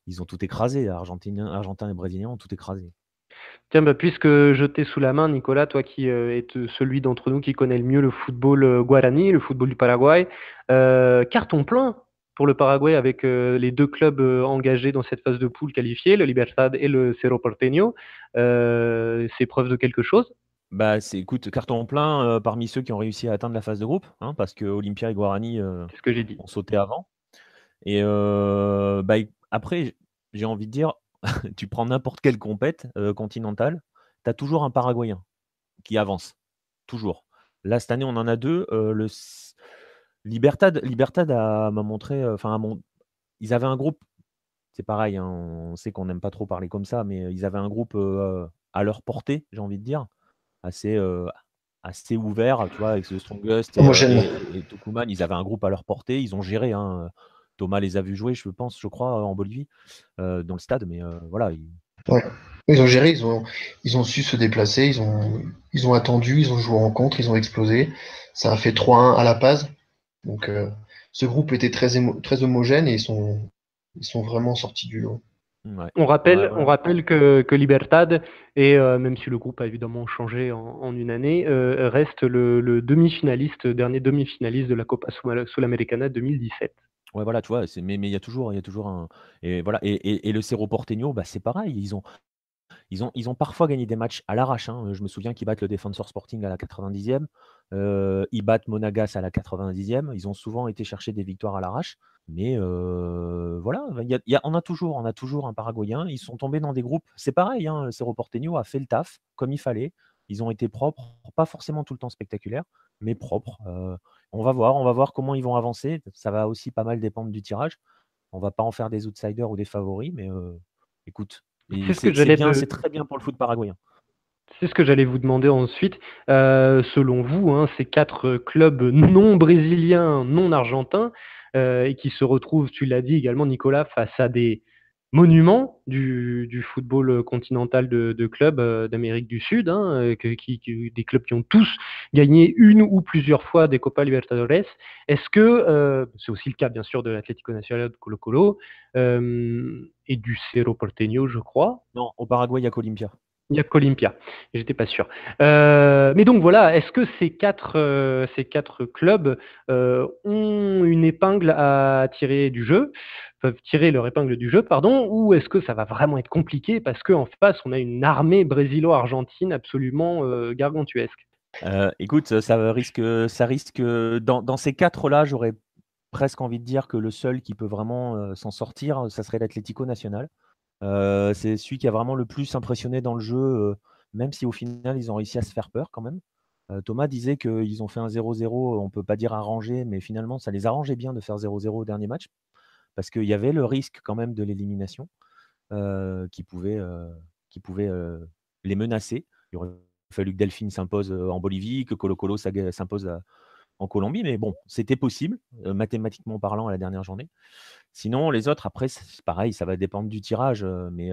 ils ont tout écrasé. Argentins et Brésiliens ont tout écrasé. Tiens, bah, puisque je t'ai sous la main, Nicolas, toi qui es celui d'entre nous qui connaît le mieux le football guarani, le football du Paraguay, carton plein pour le Paraguay avec les deux clubs engagés dans cette phase de poule qualifiée, le Libertad et le Cerro Porteño. C'est preuve de quelque chose? Bah, écoute, carton plein parmi ceux qui ont réussi à atteindre la phase de groupe, hein, parce que Olimpia et Guarani C'est ce que j'ai dit. ont sauté avant. Et bah, après, j'ai envie de dire, tu prends n'importe quelle compète continentale, tu as toujours un Paraguayen qui avance. Toujours. Là, cette année, on en a deux. Libertad m'a montré, ils avaient un groupe, c'est pareil, hein, on sait qu'on n'aime pas trop parler comme ça, mais ils avaient un groupe à leur portée, j'ai envie de dire, assez, assez ouvert, tu vois, avec The Strongest Homogène. et Tucumán, ils avaient un groupe à leur portée, ils ont géré, hein. Thomas les a vus jouer, je crois, en Bolivie, dans le stade, mais voilà. Ouais. Ils ont géré, ils ont su se déplacer, ils ont attendu, ils ont joué en contre, ils ont explosé. Ça a fait 3-1 à La Paz. Donc ce groupe était très homogène et ils sont vraiment sortis du lot. Ouais. On Ouais, rappelle que Libertad, et même si le groupe a évidemment changé en une année, reste le dernier demi-finaliste de la Copa Sudamericana 2017. ouais, voilà, tu vois, mais il y a toujours un. Et voilà, et le Cerro Porteño, bah, c'est pareil, ils ont parfois gagné des matchs à l'arrache, hein. Je me souviens qu'ils battent le Defensor Sporting à la 90e, ils battent Monagas à la 90e. Ils ont souvent été chercher des victoires à l'arrache, mais voilà, on a toujours un Paraguayen. Ils sont tombés dans des groupes, c'est pareil, hein, le Cerro Porteño a fait le taf comme il fallait. Ils ont été propres, pas forcément tout le temps spectaculaires, mais propres. On va voir comment ils vont avancer. Ça va aussi pas mal dépendre du tirage. On va pas en faire des outsiders ou des favoris, mais écoute, et C'est ce que c'est j'allais bien, c'est très bien pour le foot paraguayen. C'est ce que j'allais vous demander ensuite. Selon vous, hein, ces quatre clubs non brésiliens, non argentins, et qui se retrouvent, tu l'as dit également, Nicolas, face à des monuments du football continental de clubs d'Amérique du Sud, hein, des clubs qui ont tous gagné une ou plusieurs fois des Copa Libertadores. Est-ce que, c'est aussi le cas bien sûr de l'Atlético Nacional de Colo-Colo et du Cerro Porteño, je crois. Non, au Paraguay, il y a qu'Olympia. Il y a qu'Olympia, j'étais pas sûr. Mais donc voilà, est-ce que ces quatre clubs ont une épingle à tirer du jeu, peuvent tirer leur épingle du jeu, pardon, ou est-ce que ça va vraiment être compliqué parce qu'en face, on a une armée brésilo-argentine absolument gargantuesque? Écoute, ça risque dans ces quatre-là, j'aurais presque envie de dire que le seul qui peut vraiment s'en sortir, ça serait l'Atlético Nacional. C'est celui qui a vraiment le plus impressionné dans le jeu, même si au final, ils ont réussi à se faire peur quand même. Thomas disait qu'ils ont fait un 0-0, on ne peut pas dire arrangé, mais finalement, ça les arrangeait bien de faire 0-0 au dernier match, parce qu'il y avait le risque quand même de l'élimination qui pouvait les menacer. Il aurait fallu que Delphine s'impose en Bolivie, que Colo-Colo s'impose en Colombie, mais bon, c'était possible, mathématiquement parlant, à la dernière journée. Sinon, les autres, après, c'est pareil, ça va dépendre du tirage, mais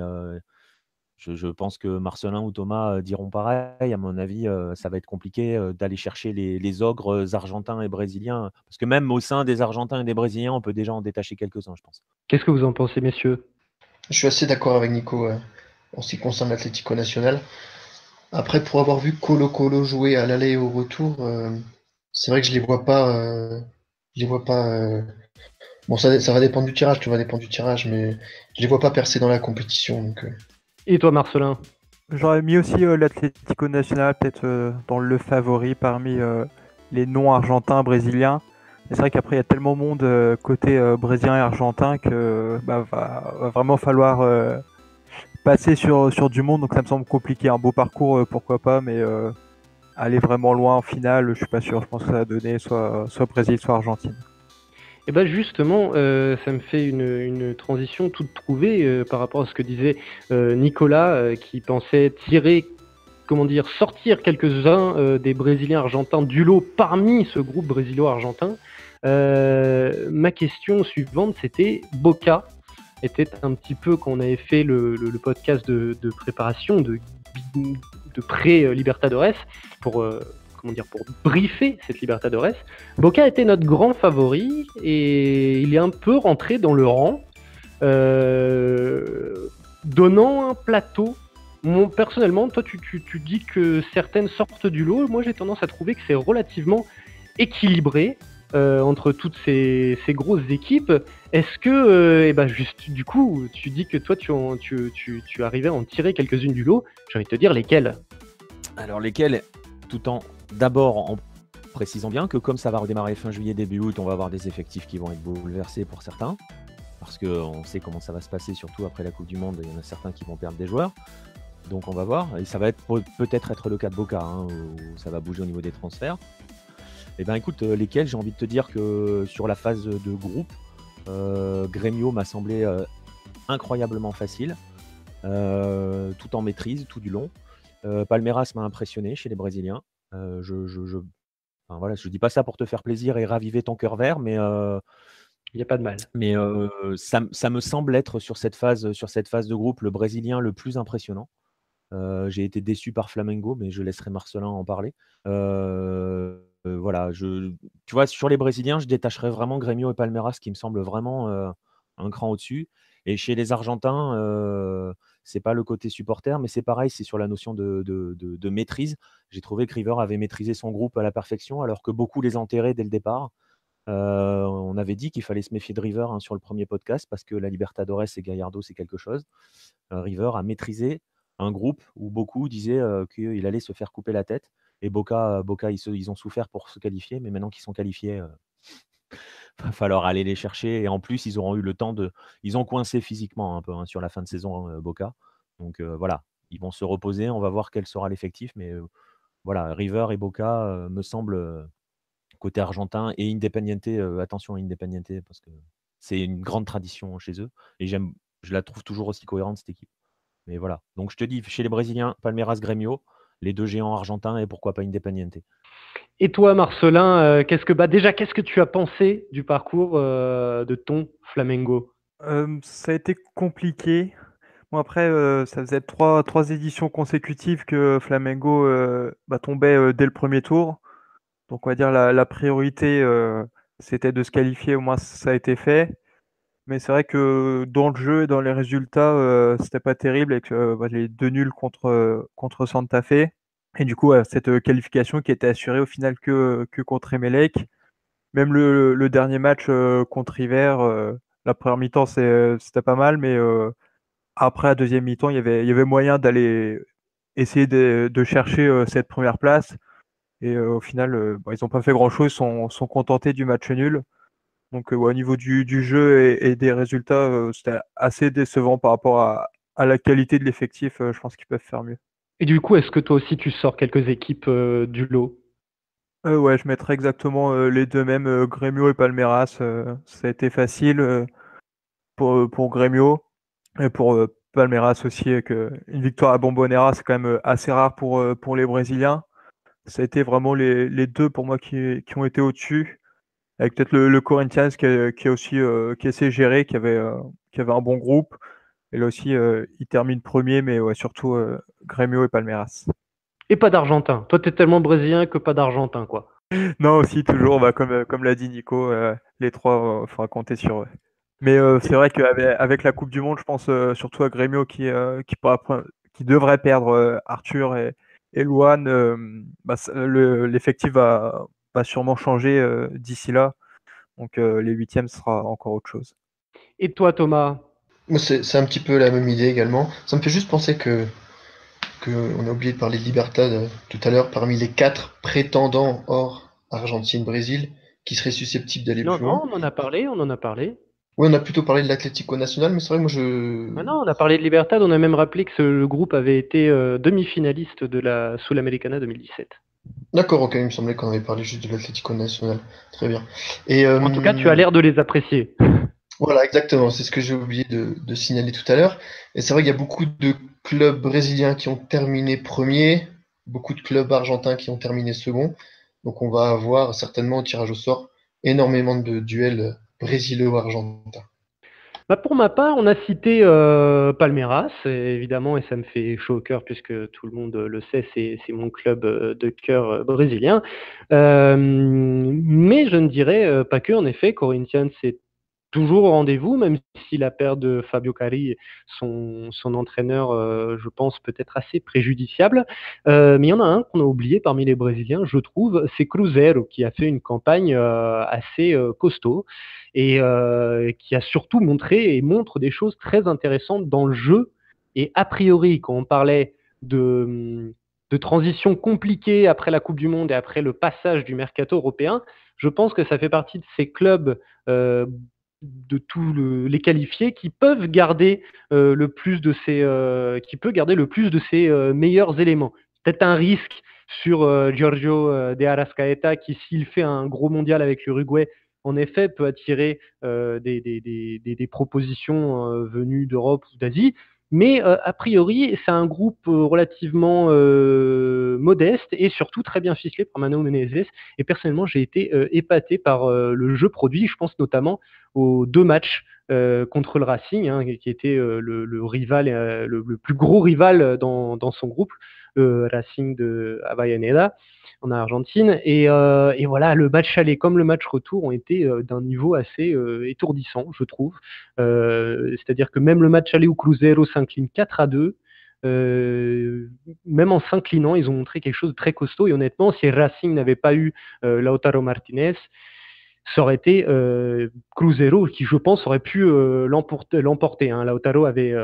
je pense que Marcelin ou Thomas diront pareil. À mon avis, ça va être compliqué d'aller chercher les ogres argentins et brésiliens, parce que même au sein des Argentins et des Brésiliens, on peut déjà en détacher quelques-uns, je pense. Qu'est-ce que vous en pensez, messieurs? Je suis assez d'accord avec Nico en ce qui concerne l'Atlético Nacional. Après, pour avoir vu Colo-Colo jouer à l'aller et au retour, c'est vrai que je les vois pas. Je les vois pas. Bon, ça va dépendre du tirage, tout va dépendre du tirage, mais je les vois pas percer dans la compétition. Donc, Et toi, Marcelin? J'aurais mis aussi l'Atlético Nacional peut-être dans le favori parmi les non-argentins brésiliens. Et c'est vrai qu'après, il y a tellement de monde côté brésilien et argentin que va vraiment falloir passer sur du monde. Donc ça me semble compliqué. Un beau parcours, pourquoi pas, mais aller vraiment loin en finale, je suis pas sûr. Je pense que ça va donner soit Brésil, soit Argentine. Et bien justement, ça me fait une transition toute trouvée par rapport à ce que disait Nicolas, qui pensait sortir quelques-uns des Brésiliens argentins du lot parmi ce groupe brésilo-argentin. Ma question suivante, c'était Boca. Était un petit peu quand on avait fait le podcast de préparation, de pré-Libertadores, pour briefer cette Libertadores. Boca était notre grand favori et il est un peu rentré dans le rang, donnant un plateau. Personnellement, toi, tu dis que certaines sortent du lot. Moi, j'ai tendance à trouver que c'est relativement équilibré entre toutes ces grosses équipes. Est-ce que, juste du coup, tu dis que toi, tu arrivais à en tirer quelques-unes du lot. J'ai envie de te dire lesquelles. Alors lesquelles, d'abord en précisant bien que comme ça va redémarrer fin juillet, début août, on va avoir des effectifs qui vont être bouleversés pour certains, parce qu'on sait comment ça va se passer, surtout après la Coupe du Monde, il y en a certains qui vont perdre des joueurs. Donc on va voir, et ça va peut-être être le cas de Boca, où ça va bouger au niveau des transferts. Eh bien écoute, lesquels, j'ai envie de te dire que sur la phase de groupe, Grêmio m'a semblé incroyablement facile, tout en maîtrise, tout du long. Palmeiras m'a impressionné chez les Brésiliens. Je dis pas ça pour te faire plaisir et raviver ton cœur vert, mais il n'y a pas de mal. Mais ça me semble être sur cette phase de groupe le Brésilien le plus impressionnant. J'ai été déçu par Flamengo, mais je laisserai Marcelin en parler. Voilà, tu vois, sur les Brésiliens, je détacherais vraiment Grêmio et Palmeiras qui me semblent vraiment un cran au-dessus. Et chez les Argentins, c'est pas le côté supporter, mais c'est pareil, c'est sur la notion de maîtrise. J'ai trouvé que River avait maîtrisé son groupe à la perfection, alors que beaucoup les enterraient dès le départ. On avait dit qu'il fallait se méfier de River sur le premier podcast, parce que la Libertadores et Gallardo, c'est quelque chose. River a maîtrisé un groupe où beaucoup disaient qu'il allait se faire couper la tête. Et Boca ils ont souffert pour se qualifier, mais maintenant qu'ils sont qualifiés, va falloir aller les chercher. Et en plus, ils auront eu le temps ils ont coincé physiquement un peu sur la fin de saison, Boca. Donc voilà, ils vont se reposer. On va voir quel sera l'effectif. Mais voilà, River et Boca me semblent côté argentin, et Independiente. Attention à Independiente, parce que c'est une grande tradition chez eux. Et je la trouve toujours aussi cohérente, cette équipe. Mais voilà. Donc je te dis, chez les Brésiliens, Palmeiras, Grêmio, les deux géants argentins, et pourquoi pas Independiente. Et toi, Marcelin, qu'est-ce que tu as pensé du parcours de ton Flamengo? Ça a été compliqué. Bon, après, ça faisait trois éditions consécutives que Flamengo tombait dès le premier tour. Donc on va dire la priorité, c'était de se qualifier, au moins ça a été fait. Mais c'est vrai que dans le jeu et dans les résultats, c'était pas terrible avec les 2 nuls contre Santa Fe. Et du coup, cette qualification qui était assurée au final que contre Emelec. Même le dernier match contre River, la première mi-temps c'était pas mal, mais après la deuxième mi-temps, il y avait moyen d'aller essayer de chercher cette première place. Et au final, ils n'ont pas fait grand-chose, sont contentés du match nul. Donc au niveau du jeu et des résultats, c'était assez décevant par rapport à la qualité de l'effectif. Je pense qu'ils peuvent faire mieux. Et du coup, est-ce que toi aussi tu sors quelques équipes du lot? Ouais, je mettrais exactement les deux mêmes, Grêmio et Palmeiras. Ça a été facile pour Grêmio et pour Palmeiras aussi. Une victoire à Bombonera, c'est quand même assez rare pour les Brésiliens. Ça a été vraiment les deux pour moi qui ont été au-dessus, avec peut-être le Corinthians qui est aussi qui essaie de gérer, qui avait un bon groupe. Et là aussi, il termine premier, mais ouais, surtout Grêmio et Palmeiras. Et pas d'Argentin. Toi, t'es tellement brésilien que pas d'Argentin, quoi. Non, aussi, toujours, bah, comme l'a dit Nico, les trois, il faudra compter sur eux. Mais c'est vrai qu'avec la Coupe du Monde, je pense surtout à Grêmio qui devrait perdre Arthur et Luan. Bah, l'effectif va sûrement changer d'ici là. Donc les huitièmes sera encore autre chose. Et toi, Thomas? Moi, c'est un petit peu la même idée également. Ça me fait juste penser que on a oublié de parler de Libertad tout à l'heure, parmi les 4 prétendants hors Argentine-Brésil qui seraient susceptibles d'aller Non, plus loin. non, on en a parlé, on en a parlé. Oui, on a plutôt parlé de l'Atlético Nacional, mais c'est vrai que moi je. Ah non, on a parlé de Libertad, on a même rappelé que le groupe avait été demi-finaliste de la Sul-Americana 2017. D'accord, ok, il me semblait qu'on avait parlé juste de l'Atlético Nacional. Très bien. En tout cas, tu as l'air de les apprécier. Voilà, exactement, c'est ce que j'ai oublié de signaler tout à l'heure. Et c'est vrai qu'il y a beaucoup de clubs brésiliens qui ont terminé premier, beaucoup de clubs argentins qui ont terminé second. Donc on va avoir certainement au tirage au sort énormément de duels brésilo-argentins. Bah pour ma part, on a cité Palmeiras, évidemment, et ça me fait chaud au cœur puisque tout le monde le sait, c'est mon club de cœur brésilien. Mais je ne dirais pas que, en effet, Corinthians, c'est toujours au rendez-vous, même si la perte de Fabio Carri, son entraîneur, je pense, peut être assez préjudiciable. Mais il y en a un qu'on a oublié parmi les Brésiliens, je trouve, c'est Cruzeiro, qui a fait une campagne assez costaud et qui a surtout montré et montre des choses très intéressantes dans le jeu. Et a priori, quand on parlait de transition compliquée après la Coupe du Monde et après le passage du mercato européen, je pense que ça fait partie de ces clubs de tous les qualifiés qui peuvent garder le plus de qui peut garder le plus de ses meilleurs éléments. Peut-être un risque sur Giorgio de Arrascaeta qui, s'il fait un gros mondial avec l'Uruguay, en effet, peut attirer des propositions venues d'Europe ou d'Asie. Mais a priori, c'est un groupe relativement modeste et surtout très bien ficelé par Mano Menezes. Et personnellement, j'ai été épaté par le jeu produit. Je pense notamment aux 2 matchs contre le Racing, hein, qui était le rival, le plus gros rival dans son groupe, le Racing de Avellaneda en Argentine. Et voilà, le match aller comme le match retour ont été d'un niveau assez étourdissant, je trouve. C'est-à-dire que même le match aller où Cruzeiro s'incline 4-2, même en s'inclinant, ils ont montré quelque chose de très costaud. Et honnêtement, si Racing n'avait pas eu Lautaro Martinez, ça aurait été Cruzeiro qui, je pense, aurait pu l'emporter. Hein. Lautaro avait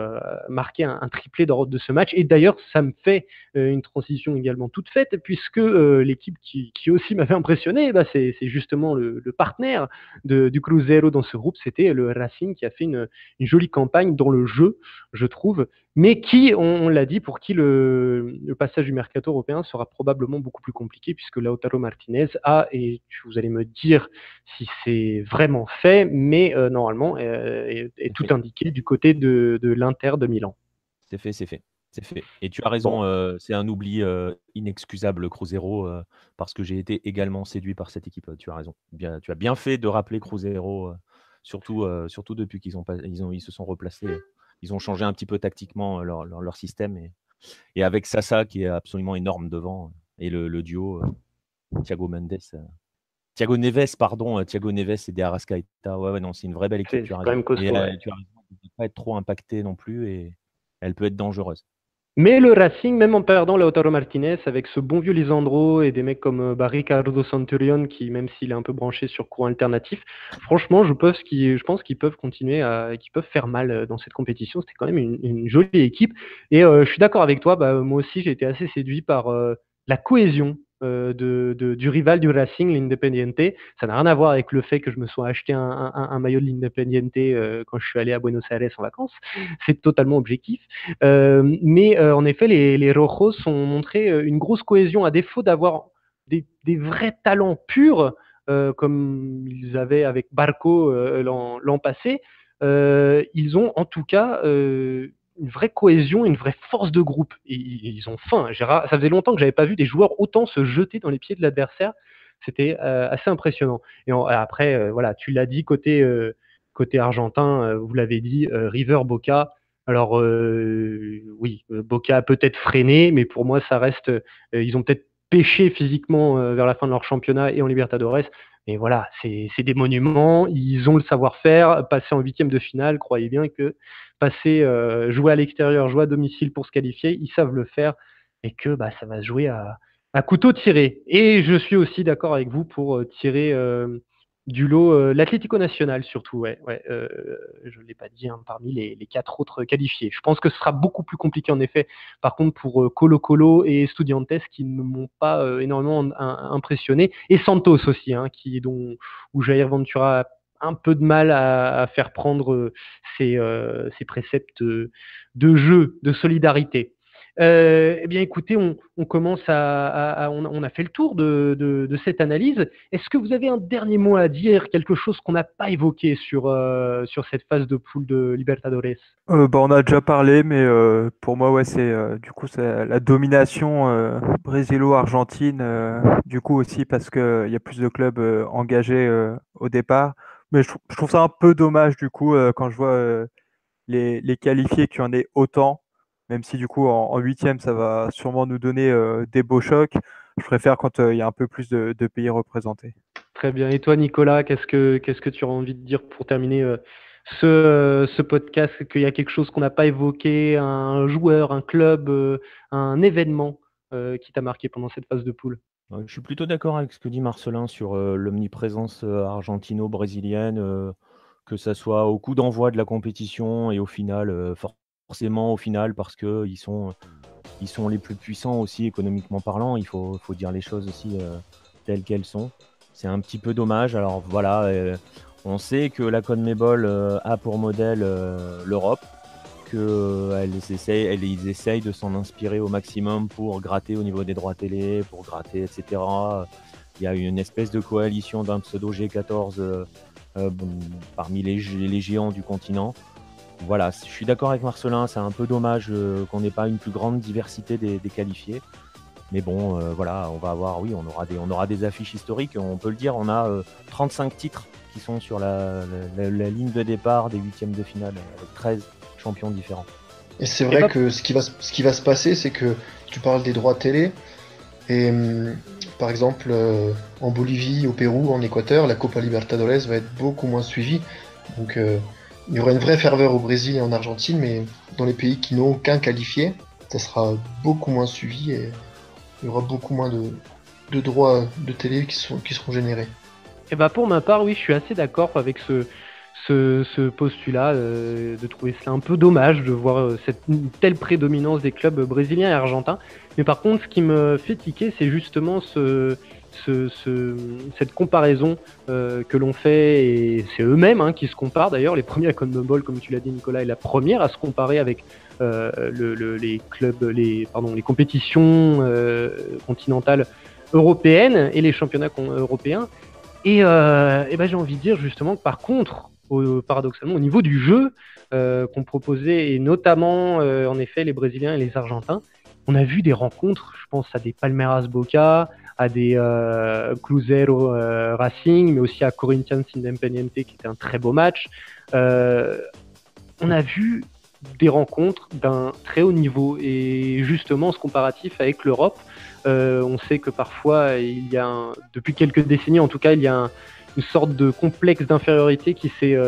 marqué un triplé de ce match. Et d'ailleurs, ça me fait une transition également toute faite, puisque l'équipe qui aussi m'avait impressionné, bah, c'est justement le partenaire du Cruzeiro dans ce groupe, c'était le Racing qui a fait une jolie campagne dans le jeu, je trouve, mais qui, on l'a dit, pour qui le passage du mercato européen sera probablement beaucoup plus compliqué, puisque Lautaro Martinez a, et vous allez me dire si c'est vraiment fait, mais normalement est tout fait. indiqué du côté de l'Inter de Milan. C'est fait, c'est fait. C'est fait. Et tu as Bon. raison, c'est un oubli inexcusable, Cruzeiro, parce que j'ai été également séduit par cette équipe. Tu as raison. Tu as bien fait de rappeler Cruzeiro, surtout depuis ils se sont replacés. Ils ont changé un petit peu tactiquement leur système. Et avec Sasa qui est absolument énorme devant, et le duo Thiago Neves, pardon, Thiago Neves et De Arrascaeta. Ouais, non, c'est une vraie belle équipe, tu as C'est quand raison. même costaud. Et Ouais. tu as raison, elle ne peut pas être trop impactée non plus et elle peut être dangereuse. Mais le Racing, même en perdant Lautaro Martinez, avec ce bon vieux Lisandro et des mecs comme Ricardo Centurion, qui, même s'il est un peu branché sur courant alternatif, franchement, je pense qu'ils peuvent continuer qu'ils peuvent faire mal dans cette compétition. C'était quand même une jolie équipe. Et je suis d'accord avec toi, bah, moi aussi, j'ai été assez séduit par la cohésion du rival du Racing, l'Independiente. Ça n'a rien à voir avec le fait que je me sois acheté un maillot de l'Independiente quand je suis allé à Buenos Aires en vacances. C'est totalement objectif. Mais en effet, les Rojos ont montré une grosse cohésion à défaut d'avoir des vrais talents purs, comme ils avaient avec Barco l'an passé, ils ont en tout cas une vraie cohésion, une vraie force de groupe. Et ils ont faim. Ça faisait longtemps que j'avais pas vu des joueurs autant se jeter dans les pieds de l'adversaire. C'était assez impressionnant. Et après, voilà, tu l'as dit, côté argentin, vous l'avez dit, River Boca. Alors oui, Boca a peut-être freiné, mais pour moi, ça reste. Ils ont peut-être pêché physiquement vers la fin de leur championnat et en Libertadores. Mais voilà, c'est des monuments. Ils ont le savoir-faire. Passer en 8e de finale, croyez bien que jouer à l'extérieur, jouer à domicile pour se qualifier, ils savent le faire et que ça va se jouer à couteau tiré. Et je suis aussi d'accord avec vous pour tirer du lot l'Atlético Nacional surtout. Ouais, je ne l'ai pas dit, parmi les 4 autres qualifiés. Je pense que ce sera beaucoup plus compliqué en effet. Par contre, pour Colo-Colo et Estudiantes qui ne m'ont pas énormément impressionné. Et Santos aussi, où Jair Ventura a un peu de mal à faire prendre ses préceptes de jeu, de solidarité. Eh bien, écoutez, on commence on a fait le tour de cette analyse. Est-ce que vous avez un dernier mot à dire, quelque chose qu'on n'a pas évoqué sur cette phase de poule de Libertadores? On a déjà parlé, mais pour moi, ouais, c'est la domination brésil-argentine. Du coup aussi parce qu'il y a plus de clubs engagés au départ. Mais je trouve ça un peu dommage du coup quand je vois les qualifiés qu'il y en ait autant. Même si du coup en 8e, ça va sûrement nous donner des beaux chocs. Je préfère quand il y a un peu plus de pays représentés. Très bien. Et toi, Nicolas, qu'est-ce que tu auras envie de dire pour terminer ce podcast? Qu'il y a quelque chose qu'on n'a pas évoqué, un joueur, un club, un événement qui t'a marqué pendant cette phase de poule? Je suis plutôt d'accord avec ce que dit Marcelin sur l'omniprésence argentino-brésilienne, que ça soit au coup d'envoi de la compétition et au final, forcément au final, parce qu'ils sont les plus puissants aussi économiquement parlant. Il faut dire les choses aussi telles qu'elles sont. C'est un petit peu dommage. Alors voilà, on sait que la CONMEBOL a pour modèle l'Europe, qu'ils essayent de s'en inspirer au maximum pour gratter au niveau des droits télé, pour gratter, etc. Il y a une espèce de coalition d'un pseudo G14 parmi les géants du continent. Voilà, je suis d'accord avec Marcelin, c'est un peu dommage qu'on n'ait pas une plus grande diversité des qualifiés. Mais bon, voilà, on aura des affiches historiques, on peut le dire, on a 35 titres qui sont sur la ligne de départ des 8e de finale, avec 13 champions différents. Et c'est vrai que ce qui va se passer, c'est que tu parles des droits télé, et par exemple en Bolivie, au Pérou, en Équateur, la Copa Libertadores va être beaucoup moins suivie. Donc il y aura une vraie ferveur au Brésil et en Argentine, mais dans les pays qui n'ont aucun qualifié, ça sera beaucoup moins suivi et il y aura beaucoup moins de droits de télé qui seront générés. Et pour ma part, oui, je suis assez d'accord avec ce postulat, de trouver cela un peu dommage de voir une telle prédominance des clubs brésiliens et argentins. Mais par contre, ce qui me fait tiquer, c'est justement cette comparaison que l'on fait, et c'est eux-mêmes qui se comparent d'ailleurs. Les premiers à CONMEBOL, comme tu l'as dit Nicolas, est la première à se comparer avec les compétitions continentales européennes et les championnats européens. Et j'ai envie de dire justement que par contre, paradoxalement, au niveau du jeu qu'on proposait, et notamment en effet les Brésiliens et les Argentins, on a vu des rencontres, je pense à des Palmeiras Boca, à des Cruzeiro Racing, mais aussi à Corinthians Independiente qui était un très beau match. On a vu des rencontres d'un très haut niveau, et justement ce comparatif avec l'Europe, on sait que parfois depuis quelques décennies en tout cas, il y a une sorte de complexe d'infériorité qui s'est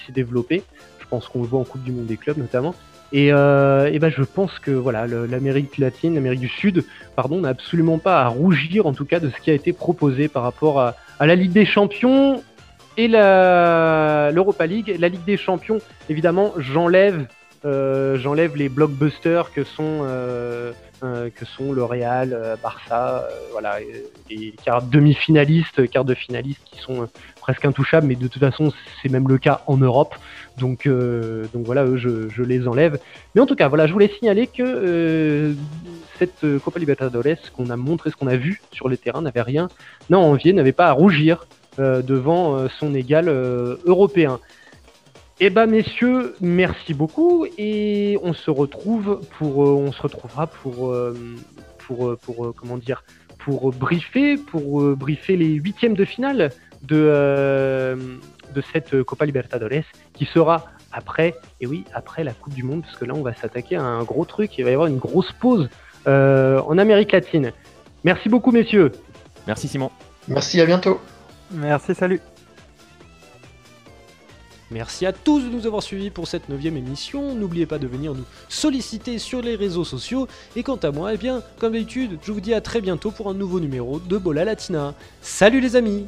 développé. Je pense qu'on le voit en Coupe du Monde des clubs notamment. Et je pense que voilà, l'Amérique du Sud, n'a absolument pas à rougir en tout cas de ce qui a été proposé par rapport à la Ligue des Champions et l'Europa League. La Ligue des Champions, évidemment, j'enlève les blockbusters que sont que sont le Real, Barça, voilà, les demi-finalistes, quarts de finalistes qui sont presque intouchables, mais de toute façon c'est même le cas en Europe, donc voilà, eux je les enlève. Mais en tout cas, voilà, je voulais signaler que cette Copa Libertadores, ce qu'on a montré, ce qu'on a vu sur le terrain, n'avait rien à envier, n'avait pas à rougir devant son égal européen. Eh ben messieurs, merci beaucoup et on se retrouvera pour briefer les huitièmes de finale de cette Copa Libertadores qui sera après la Coupe du Monde, parce que là on va s'attaquer à un gros truc, il va y avoir une grosse pause en Amérique latine. Merci beaucoup messieurs. Merci Simon. Merci, à bientôt. Merci, salut. Merci à tous de nous avoir suivis pour cette 9e émission. N'oubliez pas de venir nous solliciter sur les réseaux sociaux. Et quant à moi, eh bien, comme d'habitude, je vous dis à très bientôt pour un nouveau numéro de Bola Latina. Salut les amis!